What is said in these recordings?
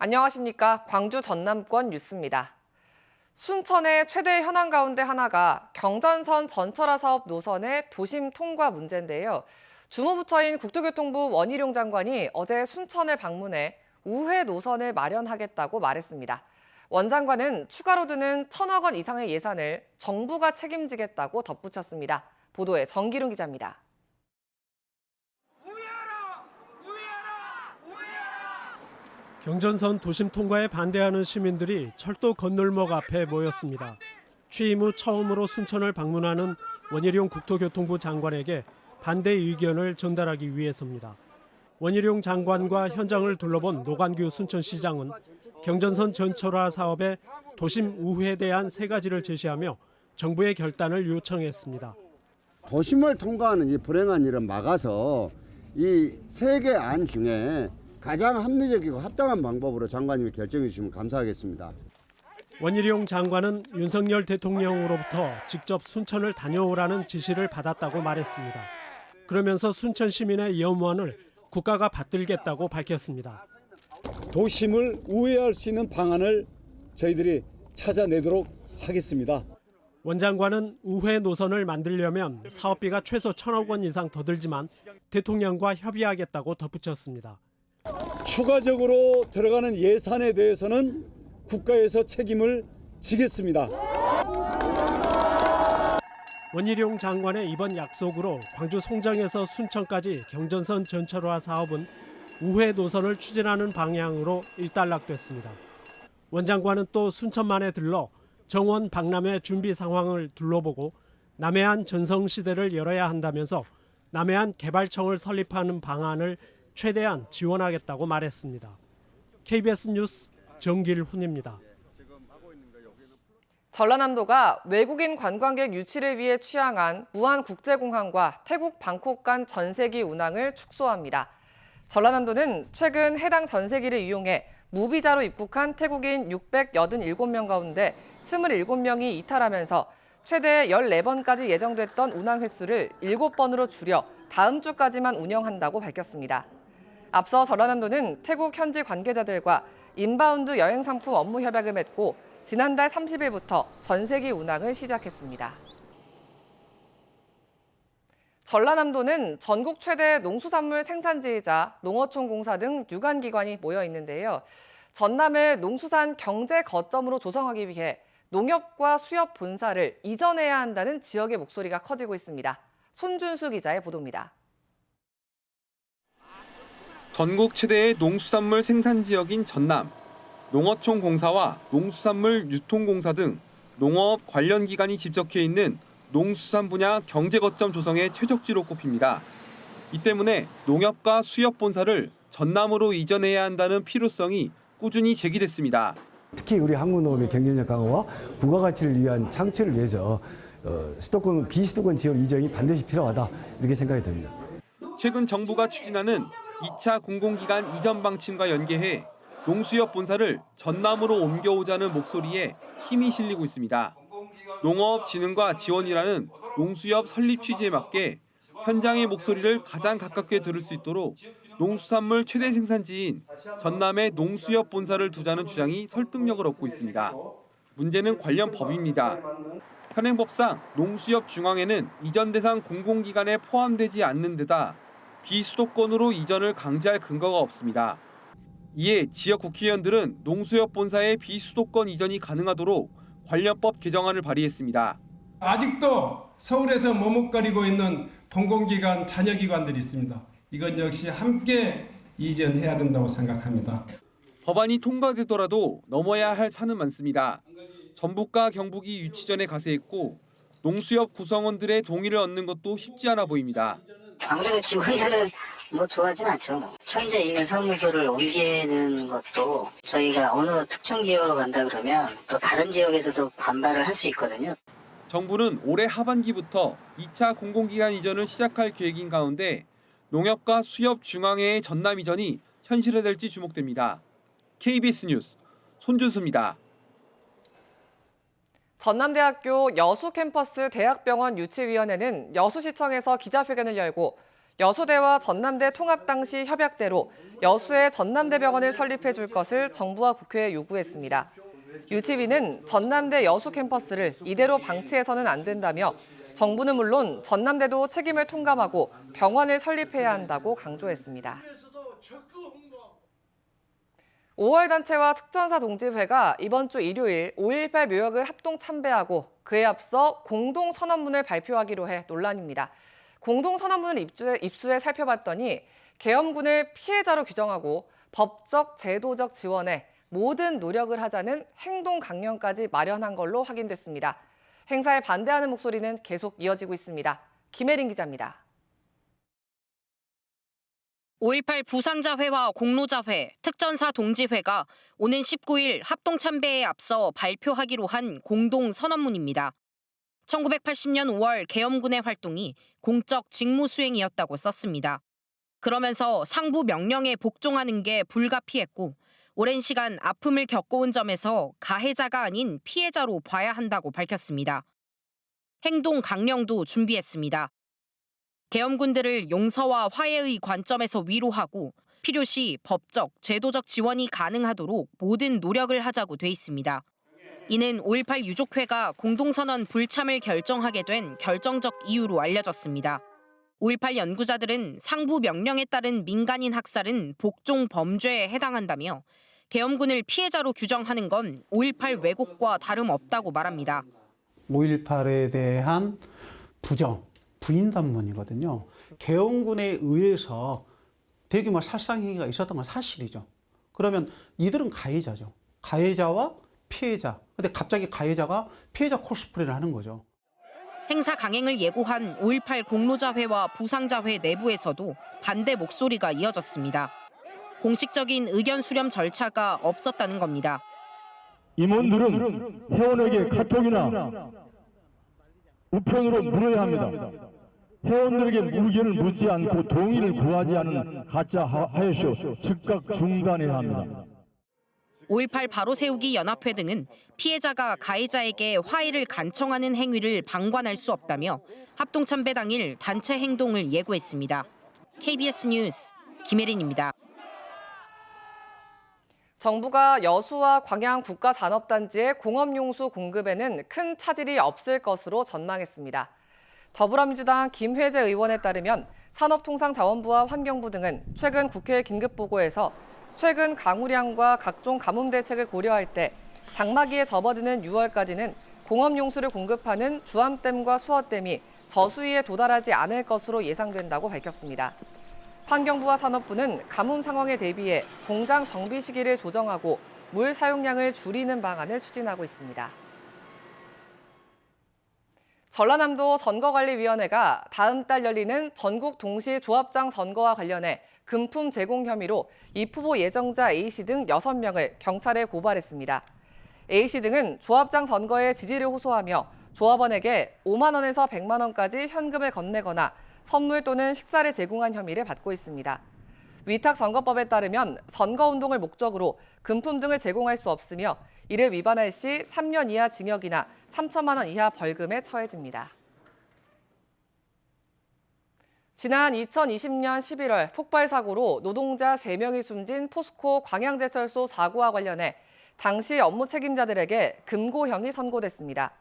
안녕하십니까. 광주 전남권 뉴스입니다. 순천의 최대 현안 가운데 하나가 경전선 전철화 사업 노선의 도심 통과 문제인데요. 주무부처인 국토교통부 원희룡 장관이 어제 순천을 방문해 우회 노선을 마련하겠다고 말했습니다. 원 장관은 추가로 드는 1,000억 원 이상의 예산을 정부가 책임지겠다고 덧붙였습니다. 보도에 정기룡 기자입니다. 경전선 도심 통과에 반대하는 시민들이 철도 건널목 앞에 모였습니다. 취임 후 처음으로 순천을 방문하는 원희룡 국토교통부 장관에게 반대 의견을 전달하기 위해서입니다. 원희룡 장관과 현장을 둘러본 노관규 순천시장은 경전선 전철화 사업의 도심 우회에 대한 3가지를 제시하며 정부의 결단을 요청했습니다. 도심을 통과하는 이 불행한 일을 막아서 이 3개 안 중에 가장 합리적이고 합당한 방법으로 장관님이 결정해 주시면 감사하겠습니다. 원희룡 장관은 윤석열 대통령으로부터 직접 순천을 다녀오라는 지시를 받았다고 말했습니다. 그러면서 순천 시민의 염원을 국가가 받들겠다고 밝혔습니다. 도심을 우회할 수 있는 방안을 저희들이 찾아내도록 하겠습니다. 원 장관은 우회 노선을 만들려면 사업비가 최소 1,000억 원 이상 더 들지만 대통령과 협의하겠다고 덧붙였습니다. 추가적으로 들어가는 예산에 대해서는 국가에서 책임을 지겠습니다. 원희룡 장관의 이번 약속으로 광주 송정에서 순천까지 경전선 전철화 사업은 우회 노선을 추진하는 방향으로 일단락됐습니다. 원 장관은 또 순천만에 들러 정원 박람회 준비 상황을 둘러보고 남해안 전성시대를 열어야 한다면서 남해안 개발청을 설립하는 방안을 최대한 지원하겠다고 말했습니다. KBS 뉴스 정길훈입니다. 전라남도가 외국인 관광객 유치를 위해 취항한 무안국제공항과 태국 방콕 간 전세기 운항을 축소합니다. 전라남도는 최근 해당 전세기를 이용해 무비자로 입국한 태국인 687명 가운데 27명이 이탈하면서 최대 14번까지 예정됐던 운항 횟수를 7번으로 줄여 다음 주까지만 운영한다고 밝혔습니다. 앞서 전라남도는 태국 현지 관계자들과 인바운드 여행 상품 업무 협약을 맺고 지난달 30일부터 전세기 운항을 시작했습니다. 전라남도는 전국 최대 농수산물 생산지이자 농어촌공사 등 유관기관이 모여 있는데요. 전남을 농수산 경제 거점으로 조성하기 위해 농협과 수협 본사를 이전해야 한다는 지역의 목소리가 커지고 있습니다. 손준수 기자의 보도입니다. 전국 최대의 농수산물 생산 지역인 전남. 농어촌공사와 농수산물 유통공사 등 농업 관련 기관이 집적해 있는 농수산 분야 경제 거점 조성의 최적지로 꼽힙니다. 이 때문에 농협과 수협 본사를 전남으로 이전해야 한다는 필요성이 꾸준히 제기됐습니다. 특히 우리 한국 농업의 경쟁력 강화와 부가가치를 위한 창출을 위해서 수도권, 비수도권 지역 이전이 반드시 필요하다 이렇게 생각이 됩니다. 최근 정부가 추진하는 2차 공공기관 이전 방침과 연계해 농수협 본사를 전남으로 옮겨오자는 목소리에 힘이 실리고 있습니다. 농업진흥과 지원이라는 농수협 설립 취지에 맞게 현장의 목소리를 가장 가깝게 들을 수 있도록 농수산물 최대 생산지인 전남의 농수협 본사를 두자는 주장이 설득력을 얻고 있습니다. 문제는 관련 법입니다. 현행법상 농수협 중앙에는 이전 대상 공공기관에 포함되지 않는 데다 비수도권으로 이전을 강제할 근거가 없습니다. 이에 지역 국회의원들은 농수협 본사의 비수도권 이전이 가능하도록 관련법 개정안을 발의했습니다. 아직도 서울에서 머뭇거리고 있는 공공기관, 잔여기관들이 있습니다. 이건 역시 함께 이전해야 된다고 생각합니다. 법안이 통과되더라도 넘어야 할 산은 많습니다. 전북과 경북이 유치 전에 가세했고 농수협 구성원들의 동의를 얻는 것도 쉽지 않아 보입니다. 아무래도 지금 현재는 좋아하진 않죠. 현재 있는 사무소를 옮기는 것도 저희가 어느 특정 지역으로 간다 그러면 또 다른 지역에서도 반발을 할 수 있거든요. 정부는 올해 하반기부터 2차 공공기관 이전을 시작할 계획인 가운데 농협과 수협 중앙회의 전남 이전이 현실화될지 주목됩니다. KBS 뉴스 손준수입니다. 전남대학교 여수 캠퍼스 대학병원 유치위원회는 여수시청에서 기자회견을 열고 여수대와 전남대 통합 당시 협약대로 여수에 전남대병원을 설립해 줄 것을 정부와 국회에 요구했습니다. 유치위는 전남대 여수 캠퍼스를 이대로 방치해서는 안 된다며 정부는 물론 전남대도 책임을 통감하고 병원을 설립해야 한다고 강조했습니다. 5월 단체와 특전사 동지회가 이번 주 일요일 5.18 묘역을 합동 참배하고 그에 앞서 공동선언문을 발표하기로 해 논란입니다. 공동선언문을 입수해 살펴봤더니 계엄군을 피해자로 규정하고 법적, 제도적 지원에 모든 노력을 하자는 행동 강령까지 마련한 걸로 확인됐습니다. 행사에 반대하는 목소리는 계속 이어지고 있습니다. 김혜린 기자입니다. 5.18 부상자회와 공로자회, 특전사 동지회가 오는 19일 합동참배에 앞서 발표하기로 한 공동선언문입니다. 1980년 5월 계엄군의 활동이 공적 직무 수행이었다고 썼습니다. 그러면서 상부 명령에 복종하는 게 불가피했고 오랜 시간 아픔을 겪어온 점에서 가해자가 아닌 피해자로 봐야 한다고 밝혔습니다. 행동 강령도 준비했습니다. 계엄군들을 용서와 화해의 관점에서 위로하고 필요시 법적, 제도적 지원이 가능하도록 모든 노력을 하자고 돼 있습니다. 이는 5.18 유족회가 공동선언 불참을 결정하게 된 결정적 이유로 알려졌습니다. 5.18 연구자들은 상부 명령에 따른 민간인 학살은 복종 범죄에 해당한다며 계엄군을 피해자로 규정하는 건 5.18 왜곡과 다름없다고 말합니다. 5.18에 대한 부인단문이거든요. 계엄군에 의해서 대규모 살상행위가 있었던 건 사실이죠. 그러면 이들은 가해자죠. 가해자와 피해자. 근데 갑자기 가해자가 피해자 코스프레를 하는 거죠. 행사 강행을 예고한 5.18 공로자회와 부상자회 내부에서도 반대 목소리가 이어졌습니다. 공식적인 의견 수렴 절차가 없었다는 겁니다. 임원들은 회원에게 카톡이나 우편으로 물어야 합니다. 회원들에게 의견을 묻지 않고 동의를 구하지 않은 가짜 하야쇼 즉각 중단해야 합니다. 5.18 바로세우기 연합회 등은 피해자가 가해자에게 화해를 간청하는 행위를 방관할 수 없다며 합동참배 당일 단체 행동을 예고했습니다. KBS 뉴스 김혜린입니다. 정부가 여수와 광양 국가산업단지의 공업용수 공급에는 큰 차질이 없을 것으로 전망했습니다. 더불어민주당 김회재 의원에 따르면 산업통상자원부와 환경부 등은 최근 국회 긴급보고에서 최근 강우량과 각종 가뭄 대책을 고려할 때 장마기에 접어드는 6월까지는 공업용수를 공급하는 주암댐과 수어댐이 저수위에 도달하지 않을 것으로 예상된다고 밝혔습니다. 환경부와 산업부는 가뭄 상황에 대비해 공장 정비 시기를 조정하고 물 사용량을 줄이는 방안을 추진하고 있습니다. 전라남도 선거관리위원회가 다음 달 열리는 전국 동시 조합장 선거와 관련해 금품 제공 혐의로 입후보 예정자 A씨 등 6명을 경찰에 고발했습니다. A씨 등은 조합장 선거에 지지를 호소하며 조합원에게 5만 원에서 100만 원까지 현금을 건네거나 선물 또는 식사를 제공한 혐의를 받고 있습니다. 위탁선거법에 따르면 선거운동을 목적으로 금품 등을 제공할 수 없으며 이를 위반할 시 3년 이하 징역이나 3천만 원 이하 벌금에 처해집니다. 지난 2020년 11월 폭발 사고로 노동자 3명이 숨진 포스코 광양제철소 사고와 관련해 당시 업무 책임자들에게 금고형이 선고됐습니다.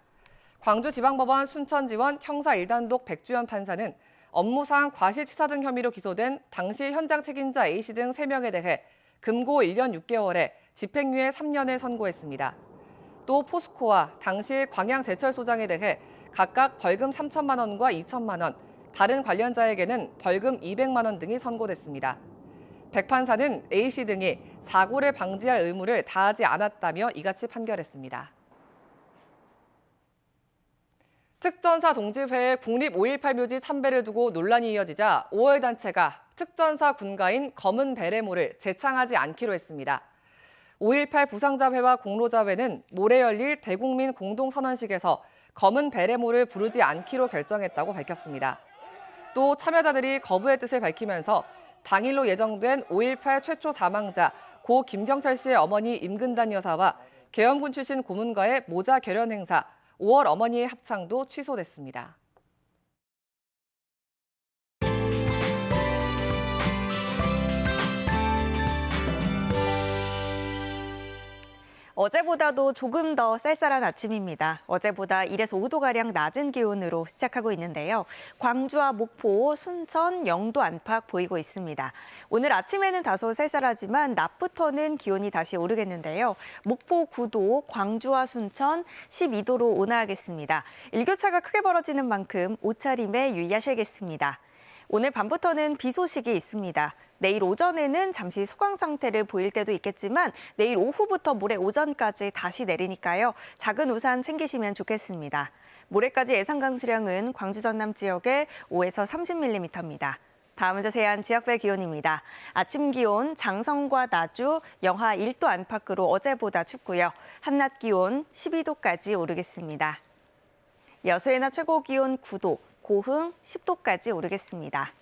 광주지방법원 순천지원 형사 1단독 백주연 판사는 업무상 과실치사 등 혐의로 기소된 당시 현장 책임자 A씨 등 3명에 대해 금고 1년 6개월에 집행유예 3년을 선고했습니다. 또 포스코와 당시 광양제철소장에 대해 각각 벌금 3천만 원과 2천만 원, 다른 관련자에게는 벌금 200만 원 등이 선고됐습니다. 백 판사는 A씨 등이 사고를 방지할 의무를 다하지 않았다며 이같이 판결했습니다. 특전사 동지회의 국립 5.18 묘지 참배를 두고 논란이 이어지자 5월 단체가 특전사 군가인 검은 베레모를 재창하지 않기로 했습니다. 5.18 부상자회와 공로자회는 모레 열릴 대국민 공동선언식에서 검은 베레모를 부르지 않기로 결정했다고 밝혔습니다. 또 참여자들이 거부의 뜻을 밝히면서 당일로 예정된 5.18 최초 사망자 고 김경철 씨의 어머니 임근단 여사와 계엄군 출신 고문과의 모자 결연 행사 5월 어머니의 합창도 취소됐습니다. 어제보다도 조금 더 쌀쌀한 아침입니다. 어제보다 1에서 5도가량 낮은 기온으로 시작하고 있는데요. 광주와 목포, 순천, 영도 안팎 보이고 있습니다. 오늘 아침에는 다소 쌀쌀하지만 낮부터는 기온이 다시 오르겠는데요. 목포 9도, 광주와 순천 12도로 온화하겠습니다. 일교차가 크게 벌어지는 만큼 옷차림에 유의하셔야겠습니다. 오늘 밤부터는 비 소식이 있습니다. 내일 오전에는 잠시 소강 상태를 보일 때도 있겠지만 내일 오후부터 모레 오전까지 다시 내리니까요. 작은 우산 챙기시면 좋겠습니다. 모레까지 예상 강수량은 광주 전남 지역에 5에서 30mm입니다. 다음은 자세한 지역별 기온입니다. 아침 기온 장성과 나주, 영하 1도 안팎으로 어제보다 춥고요. 한낮 기온 12도까지 오르겠습니다. 여수의 낮 최고 기온 9도, 고흥 10도까지 오르겠습니다.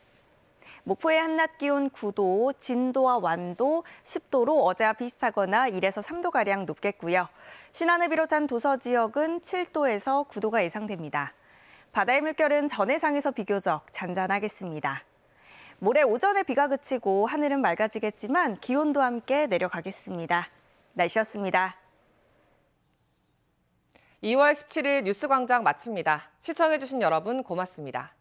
목포의 한낮 기온 9도, 진도와 완도 10도로 어제와 비슷하거나 1에서 3도가량 높겠고요. 신안을 비롯한 도서 지역은 7도에서 9도가 예상됩니다. 바다의 물결은 전해상에서 비교적 잔잔하겠습니다. 모레 오전에 비가 그치고 하늘은 맑아지겠지만 기온도 함께 내려가겠습니다. 날씨였습니다. 2월 17일 뉴스광장 마칩니다. 시청해주신 여러분 고맙습니다.